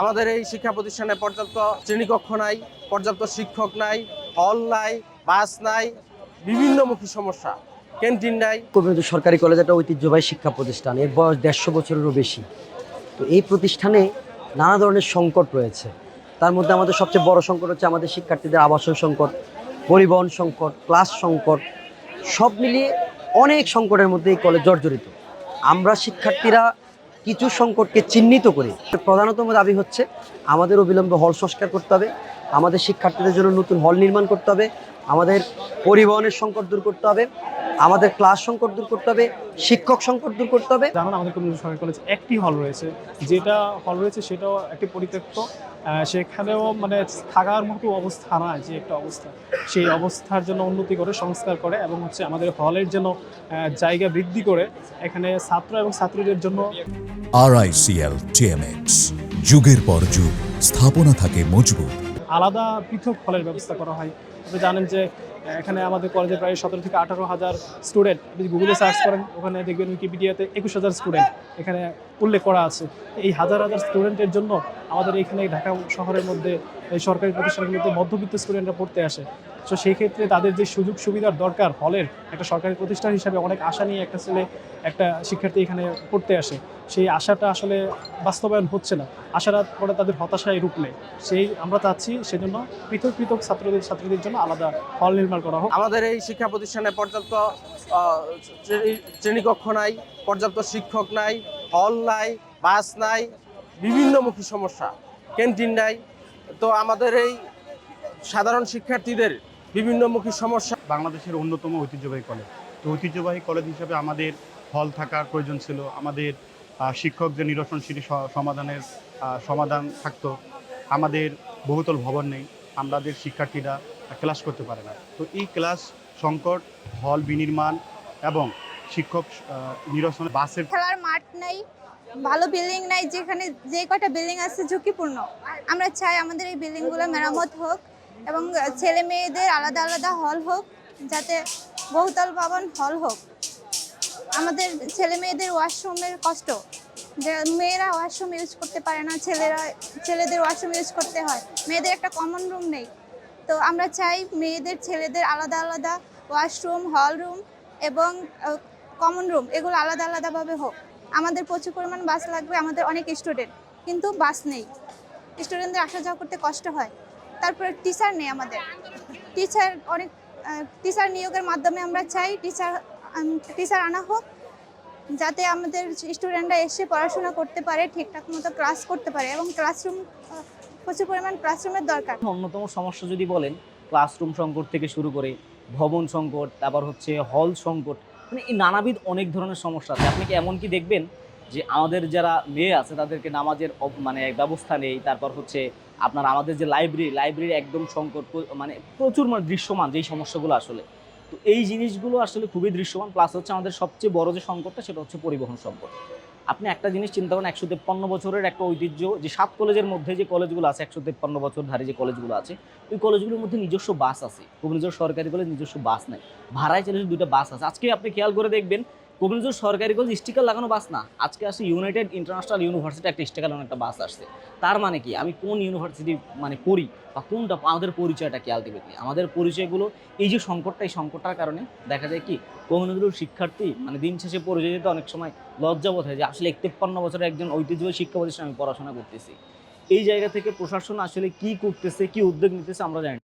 আমাদের এই শিক্ষা প্রতিষ্ঠানে পর্যাপ্ত শ্রেণীকক্ষ নাই, পর্যাপ্ত শিক্ষক নাই, হল নাই, বাস নাই, বিভিন্নমুখী সমস্যা, ক্যান্টিন নাই। কবিরহাট সরকারি কলেজ একটা ঐতিহ্যবাহী শিক্ষা প্রতিষ্ঠান, এর বয়স ১৫০ বছরেরও বেশি। তো এই প্রতিষ্ঠানে নানা ধরনের সংকট রয়েছে। তার মধ্যে আমাদের সবচেয়ে বড় সংকট হচ্ছে আমাদের শিক্ষার্থীদের আবাসন সংকট, পরিবহন সংকট, ক্লাস সংকট, সব মিলিয়ে অনেক সংকটের মধ্যে এই কলেজ জর্জরিত। আমরা শিক্ষার্থীরা কিছু সংকটকে চিহ্নিত করি। প্রধানতম দাবি হচ্ছে আমাদের অবিলম্বে হল সংস্কার করতে হবে, আমাদের শিক্ষার্থীদের জন্য নতুন হল নির্মাণ করতে হবে, আমাদের পরিবহনের সংকট দূর করতে হবে, আমাদের ক্লাস সংকট দূর করতে হবে, শিক্ষক সংকট দূর করতে হবে। জানেন আমাদের কবিরহাট সরকারি কলেজ একটি হল রয়েছে, যেটা হল রয়েছে সেটাও একটি পরিত্যক্ত। সেখানেও মানে থাকার মতো অবস্থা না, যে একটা অবস্থা, সেই অবস্থার জন্য উন্নতি করে সংস্কার করে এবং হচ্ছে আমাদের হলের জন্য জায়গা বৃদ্ধি করে এখানে ছাত্র এবং ছাত্রীদের জন্য। RICL TMX, যুগের পর যুগ স্থাপনা থাকে মজবুত। আলাদা পৃথক হলের ব্যবস্থা করা হয়। আপনি জানেন যে এখানে আমাদের কলেজে প্রায় 17 থেকে 18,000 স্টুডেন্ট। আপনি গুগলে সার্চ করেন, ওখানে দেখবেন উইকিপিডিয়াতে 21,000 স্টুডেন্ট এখানে উল্লেখ করা আছে। এই হাজার হাজার স্টুডেন্টের জন্য আমাদের এখানে ঢাকা শহরের মধ্যে এই সরকারি প্রতিষ্ঠানগুলোতে মধ্যবিত্ত স্টুডেন্টরা পড়তে আসে। তো সেই ক্ষেত্রে তাদের যে সুযোগ সুবিধার দরকার, হলের একটা সরকারি প্রতিষ্ঠান হিসাবে অনেক আশা নিয়ে একটা শিক্ষার্থী এখানে পড়তে আসে, সেই আশাটা আসলে বাস্তবায়ন হচ্ছে না। আশাটা পরে তাদের হতাশায় রূপ নেয়। আমরা চাচ্ছি সেজন্য পৃথক পৃথক ছাত্রীদের জন্য আলাদা হল নির্মাণ করা হোক। আমাদের এই শিক্ষা প্রতিষ্ঠানে পর্যাপ্ত শ্রেণীকক্ষ নাই, পর্যাপ্ত শিক্ষক নাই, হল নাই, বাস নাই, বিভিন্নমুখী সমস্যা, ক্যান্টিন নাই। তো আমাদের এই সাধারণ শিক্ষার্থীদের বিভিন্নমুখী সমস্যা। বাংলাদেশের অন্যতম ঐতিহ্যবাহী কলেজ, তো ঐতিহ্যবাহী কলেজ হিসেবে আমাদের হল থাকার প্রয়োজন ছিল, আমাদের শিক্ষকদের নিরসনশীল সমাধান থাকতো। আমাদের বহুতল ভবন নেই, আমাদের শিক্ষার্থীরা ক্লাস করতে পারে না। তো এই ক্লাস সংকট, হল বিনির্মাণ এবং শিক্ষক নিরসন, বাসের খেলার মাঠ নাই, ভালো বিল্ডিং নাই, যেখানে যে কয়টা বিল্ডিং আছে ঝুঁকিপূর্ণ। আমরা চাই আমাদের এই বিল্ডিংগুলো মেরামত হোক এবং ছেলে মেয়েদের আলাদা আলাদা হল হোক, যাতে বহুতল ভবন হল হোক। আমাদের ছেলে মেয়েদের ওয়াশরুমের কষ্ট, যে মেয়েরা ওয়াশরুম ইউজ করতে পারে না, ছেলেদের ওয়াশরুম ইউজ করতে হয়। মেয়েদের একটা কমন রুম নেই। তো আমরা চাই মেয়েদের ছেলেদের আলাদা আলাদা ওয়াশরুম, হল রুম এবং কমন রুম, এগুলো আলাদা আলাদাভাবে হোক। আমাদের প্রচুর পরিমাণ বাস লাগবে, আমাদের অনেক স্টুডেন্ট, কিন্তু বাস নেই, স্টুডেন্টদের আসা যাওয়া করতে কষ্ট হয়। তারপরে টিচার নেই, আমাদের টিচার নিয়োগের মাধ্যমে আমরা চাই টিচার আনা হোক, যাতে আমাদের স্টুডেন্টরা এসে পড়াশোনা করতে পারে, ঠিকঠাক মতো ক্লাস করতে পারে এবং প্রচুর পরিমাণ ক্লাসরুমের দরকার। অন্যতম সমস্যা যদি বলেন, ক্লাসরুম সংকট থেকে শুরু করে ভবন সংকট, তারপর হচ্ছে হল সংকট, মানে এই নানাবিধ অনেক ধরনের সমস্যা আছে। আপনি কি এমনকি দেখবেন যে আমাদের যারা মেয়ে আছে তাদেরকে নামাজের মানে ব্যবস্থা নেই। তারপর হচ্ছে আপনার আমাদের যে লাইব্রেরি একদম সংকট, মানে প্রচুর মানে দৃশ্যমান যেই সমস্যাগুলো আসলে। তো এই জিনিসগুলো আসলে খুবই দৃশ্যমান। প্লাস হচ্ছে আমাদের সবচেয়ে বড় যে সংকটটা, সেটা হচ্ছে পরিবহন সংকট। আপনি একটা জিনিস চিন্তা করেন, 153 বছরের একটা ঐতিহ্য, যে 7 কলেজের মধ্যে যে কলেজগুলো আছে, 153 বছর ধারে যে কলেজগুলো আছে, ওই কলেজগুলোর মধ্যে নিজস্ব বাস আছে। কবিরহাট সরকারি কলেজ নিজস্ব বাস নাই, ভাড়ায় চলে 2টা বাস আছে। আজকে আপনি খেয়াল করে দেখবেন, কবিরহাট সরকারি কলেজ স্টিকার লাগানো বাস না, আজকে আসছে ইউনাইটেড ইন্টারন্যাশনাল ইউনিভার্সিটি একটা স্টিকার লাগানো একটা বাস আসছে। তার মানে কি, আমি কোন ইউনিভার্সিটি মানে পড়ি বা কোনটা, আমাদের পরিচয়টা কি আলটিমেটলি, আমাদের পরিচয়গুলো এই যে সংকটটা, এই সংকটটার কারণে দেখা যায় কি কবিরহাটের শিক্ষার্থী মানে দিন শেষে পরিচয় দিতে অনেক সময় লজ্জাবোধ হয় যে আসলে 53 বছরের একজন ঐতিহ্যবাহী শিক্ষা প্রতিষ্ঠানে আমি পড়াশোনা করতেছি। এই জায়গা থেকে প্রশাসন আসলে কি করতেছে, কি উদ্যোগ নিতেছে আমরা জানি না।